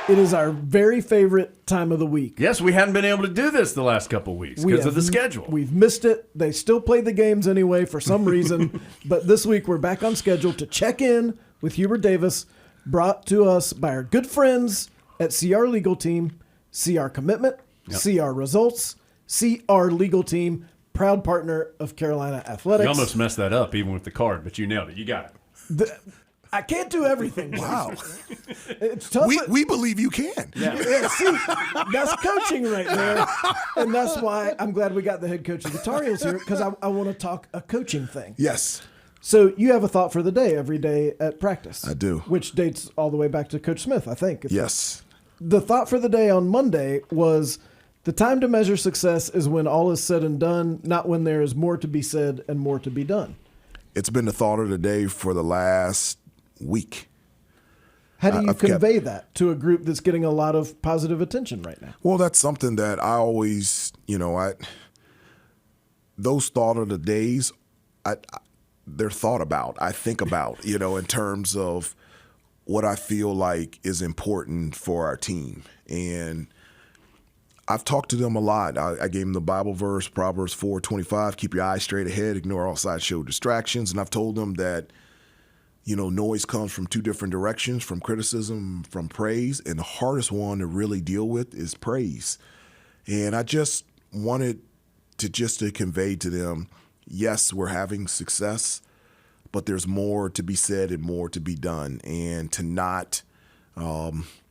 It is our very favorite time of the week. Yes, we hadn't been able to do this the last couple of weeks because of the schedule. We've missed it. They still play the games anyway for some reason. But this week we're back on schedule to check in with Hubert Davis, brought to us by our good friends at CR Legal Team. See our commitment, see our results, see our legal team, proud partner of Carolina Athletics. You almost messed that up even with the card, but you nailed it. You got it. I can't do everything. Wow. It's tough. We believe you can. Yeah, see, that's coaching right there. And that's why I'm glad we got the head coach of the Tar Heels here, because I want to talk a coaching thing. Yes. So you have a thought for the day every day at practice. I do. Which dates all the way back to Coach Smith, I think. Yes. The thought for the day on Monday was the time to measure success is when all is said and done, not when there is more to be said and more to be done. It's been the thought of the day for the last week. How do you convey that to a group that's getting a lot of positive attention right now? Well, that's something that I always, those thought of the days, they're thought about. I think about, in terms of what I feel like is important for our team. And I've talked to them a lot. I gave them the Bible verse, Proverbs 4:25, keep your eyes straight ahead, ignore all sideshow distractions. And I've told them that, noise comes from two different directions, from criticism, from praise. And the hardest one to really deal with is praise. And I just wanted to convey to them, yes, we're having success, but there's more to be said and more to be done. And to not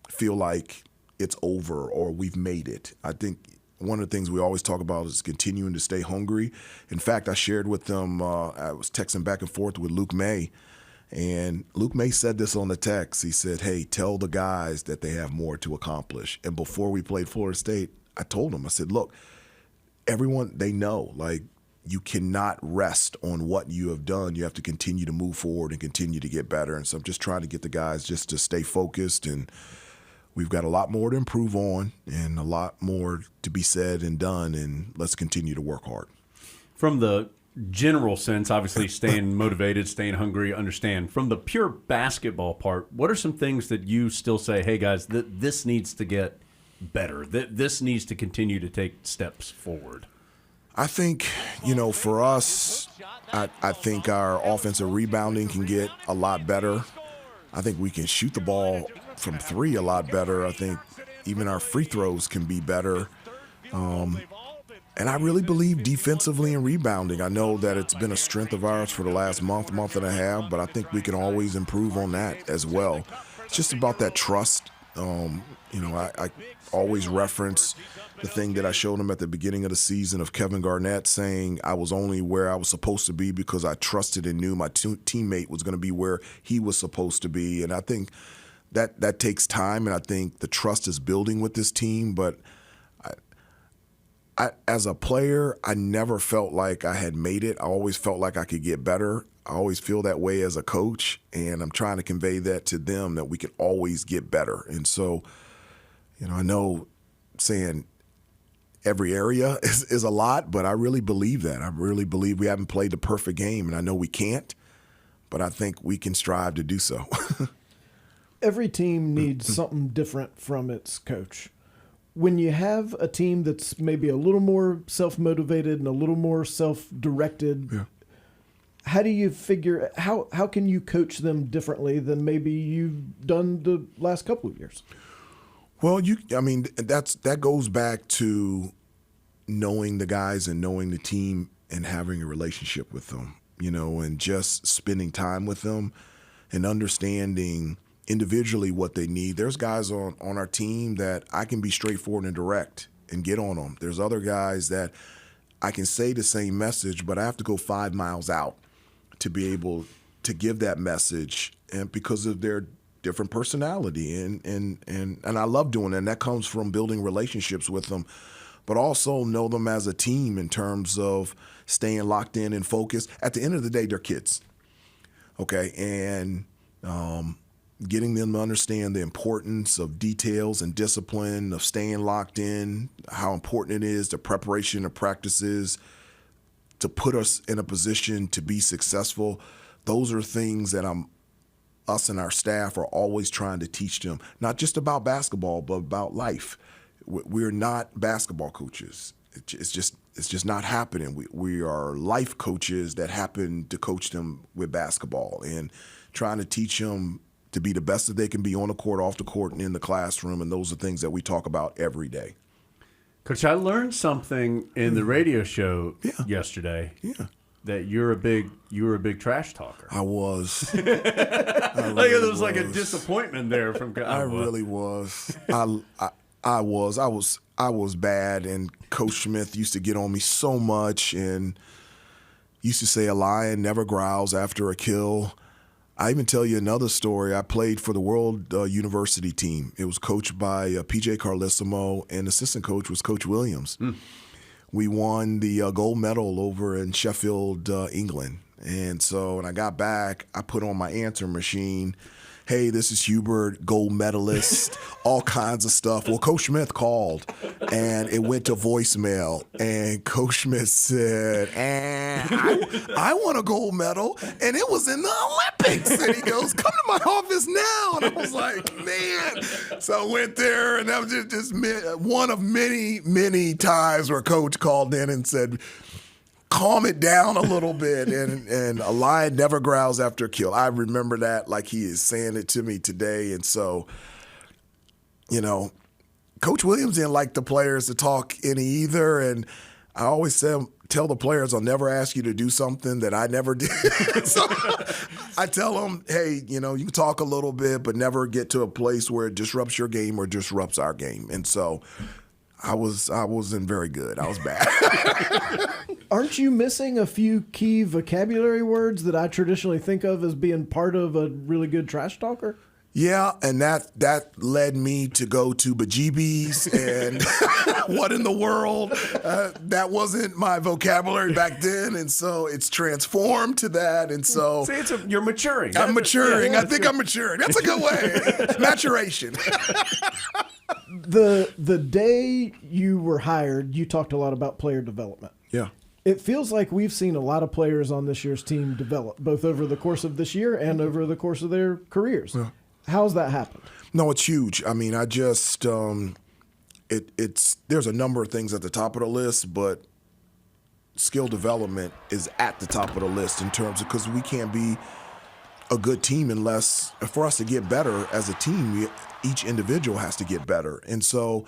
feel like it's over or we've made it. I think one of the things we always talk about is continuing to stay hungry. In fact, I shared with them, I was texting back and forth with Luke May, and Luke May said this on the text. He said, hey, tell the guys that they have more to accomplish. And before we played Florida State, I told them, I said, look, everyone, they know, like, you cannot rest on what you have done. You have to continue to move forward and continue to get better. And so I'm just trying to get the guys just to stay focused, and we've got a lot more to improve on and a lot more to be said and done, and let's continue to work hard. From the general sense, obviously staying motivated, staying hungry, understand. From the pure basketball part, what are some things that you still say, hey, guys, this needs to get better, this needs to continue to take steps forward? I think, for us, I think our offensive rebounding can get a lot better. I think we can shoot the ball from three a lot better. I think even our free throws can be better. And I really believe defensively and rebounding. I know that it's been a strength of ours for the last month and a half, but I think we can always improve on that as well. It's just about that trust. I always reference the thing that I showed them at the beginning of the season of Kevin Garnett saying I was only where I was supposed to be because I trusted and knew my teammate was going to be where he was supposed to be. And I think that takes time, and I think the trust is building with this team. But I, as a player, I never felt like I had made it. I always felt like I could get better. I always feel that way as a coach, and I'm trying to convey that to them, that we can always get better. And so, I know saying every area is a lot, but I really believe that. I really believe we haven't played the perfect game, and I know we can't, but I think we can strive to do so. Every team needs something different from its coach. When you have a team that's maybe a little more self-motivated and a little more self-directed, how do you figure, how can you coach them differently than maybe you've done the last couple of years? Well, that goes back to knowing the guys and knowing the team and having a relationship with them, and just spending time with them and understanding individually what they need. There's guys on our team that I can be straightforward and direct and get on them. There's other guys that I can say the same message, but I have to go 5 miles out to be able to give that message, and because of their different personality. And I love doing that, and that comes from building relationships with them, but also know them as a team in terms of staying locked in and focused. At the end of the day, they're kids, okay? And getting them to understand the importance of details and discipline, of staying locked in, how important it is, the preparation of practices to put us in a position to be successful. Those are things that I'm us and our staff are always trying to teach them, not just about basketball, but about life. We're not basketball coaches. It's just not happening. We are life coaches that happen to coach them with basketball and trying to teach them to be the best that they can be on the court, off the court, and in the classroom. And those are things that we talk about every day. Coach, I learned something in the radio show yesterday. Yeah. That you were a big trash talker. I was. It was like a disappointment there from. I really was. I was bad, and Coach Smith used to get on me so much, and used to say a lion never growls after a kill. I even tell you another story. I played for the World University team. It was coached by P.J. Carlissimo, and assistant coach was Coach Williams. We won the gold medal over in Sheffield, England. And so when I got back, I put on my answer machine, hey, this is Hubert, gold medalist, all kinds of stuff. Well, Coach Smith called, and it went to voicemail. And Coach Smith said, I won a gold medal, and it was in the Olympics. And he goes, come to my office now. And I was like, man. So I went there, and that was just one of many, many times where Coach called in and said, calm it down a little bit, and a lion never growls after a kill. I remember that like he is saying it to me today. And so, Coach Williams didn't like the players to talk any either, and I always tell the players I'll never ask you to do something that I never did. So I tell them, hey, you can talk a little bit, but never get to a place where it disrupts your game or disrupts our game. And so I wasn't very good. I was bad. Aren't you missing a few key vocabulary words that I traditionally think of as being part of a really good trash talker? Yeah, and that led me to go to bejeebies and what in the world. That wasn't my vocabulary back then, and so it's transformed to that. And so you're maturing. I'm maturing. I think I'm maturing. That's a good way. Maturation. The day you were hired, you talked a lot about player development. Yeah. It feels like we've seen a lot of players on this year's team develop, both over the course of this year and over the course of their careers. Yeah. How's that happened? No, it's huge. I mean, I just there's a number of things at the top of the list, but skill development is at the top of the list in terms of, because we can't be a good team unless, for us to get better as a team, each individual has to get better. And so,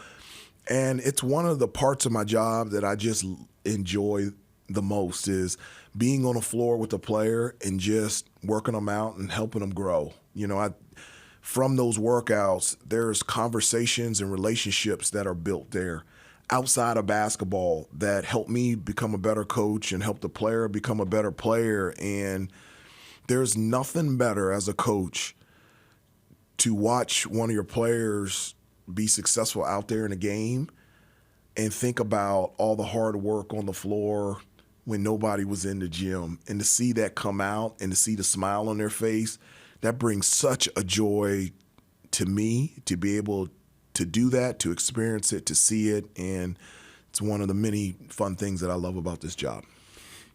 and it's one of the parts of my job that I just enjoy the most is being on the floor with the player and just working them out and helping them grow. From those workouts, there's conversations and relationships that are built there outside of basketball that help me become a better coach and help the player become a better player. And there's nothing better as a coach to watch one of your players be successful out there in a game and think about all the hard work on the floor when nobody was in the gym, and to see that come out and to see the smile on their face. That brings such a joy to me to be able to do that, to experience it, to see it, and it's one of the many fun things that I love about this job.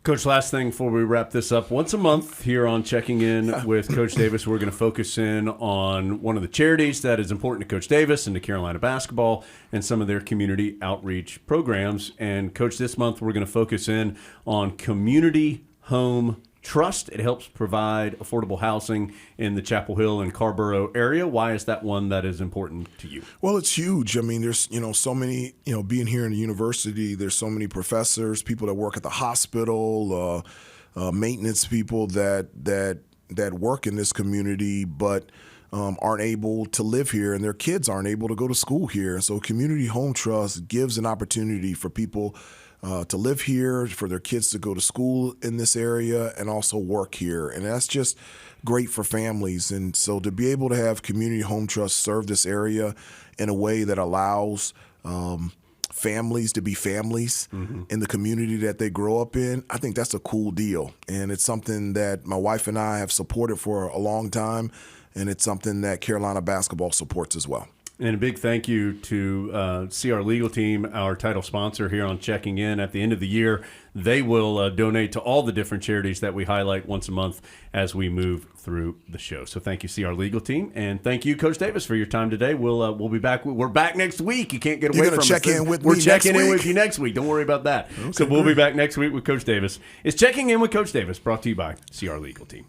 Coach, last thing before we wrap this up. Once a month here on Checking In with Coach Davis, we're going to focus in on one of the charities that is important to Coach Davis and to Carolina basketball and some of their community outreach programs. And, Coach, this month we're going to focus in on Community Home Trust. It helps provide affordable housing in the Chapel Hill and Carborough area. Why is that one that is important to you? Well, it's huge. I mean, there's, so many, being here in the university, there's so many professors, people that work at the hospital, maintenance people that work in this community, but aren't able to live here, and their kids aren't able to go to school here. So Community Home Trust gives an opportunity for people to live here, for their kids to go to school in this area and also work here. And that's just great for families. And so to be able to have Community Home Trust serve this area in a way that allows families to be families in the community that they grow up in, I think that's a cool deal. And it's something that my wife and I have supported for a long time, and it's something that Carolina basketball supports as well. And a big thank you to CR Legal Team, our title sponsor here on Checking In. At the end of the year, they will donate to all the different charities that we highlight once a month as we move through the show. So thank you, CR Legal Team, and thank you, Coach Davis, for your time today. We'll be back. We're back next week. You can't get away from us. You're going to check in with me We're next checking in week? with you next week. Don't worry about that. Okay, So we'll great. be back next week with Coach Davis. It's Checking In with Coach Davis, brought to you by CR Legal Team.